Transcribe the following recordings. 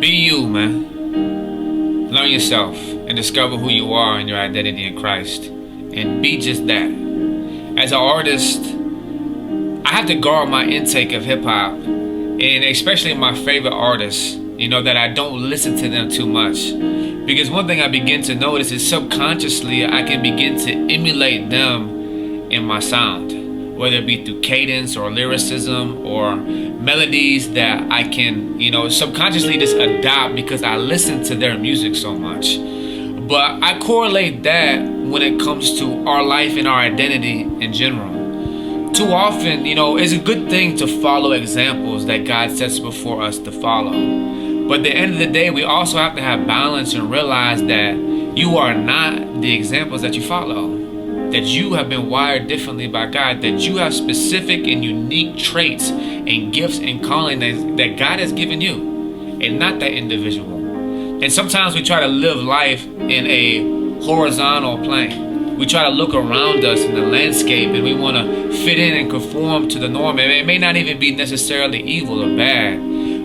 Be you, man. Learn yourself and discover who you are and your identity in Christ. And be just that. As an artist, I have to guard my intake of hip hop, and especially my favorite artists, that I don't listen to them too much. Because one thing I begin to notice is subconsciously I can begin to emulate them in my sound, whether it be through cadence or lyricism or melodies that I can, subconsciously just adopt because I listen to their music so much. But I correlate that when it comes to our life and our identity in general. Too often, it's a good thing to follow examples that God sets before us to follow. But at the end of the day, we also have to have balance and realize that you are not the examples that you follow. That you have been wired differently by God. That you have specific and unique traits and gifts and calling that God has given you. And not that individual. And sometimes we try to live life in a horizontal plane. We try to look around us in the landscape and we want to fit in and conform to the norm. And it may not even be necessarily evil or bad.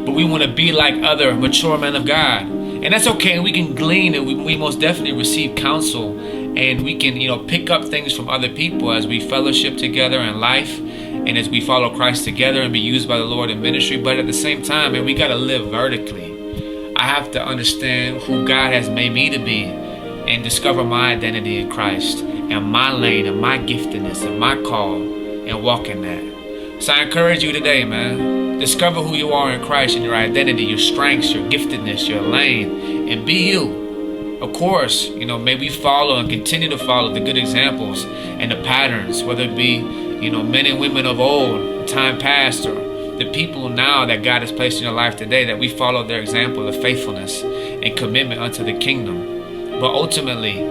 But we want to be like other mature men of God. And that's okay. We can glean and we most definitely receive counsel. And we can, pick up things from other people as we fellowship together in life. And as we follow Christ together and be used by the Lord in ministry. But at the same time, we got to live vertically. I have to understand who God has made me to be. And discover my identity in Christ. And my lane and my giftedness and my call. And walk in that. So I encourage you today, man. Discover who you are in Christ and your identity, your strengths, your giftedness, your lane, and be you. Of course, may we follow and continue to follow the good examples and the patterns, whether it be, men and women of old, time past, or the people now that God has placed in your life today, that we follow their example of faithfulness and commitment unto the kingdom. But ultimately,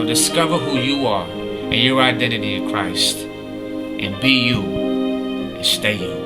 discover who you are and your identity in Christ, and be you, and stay you.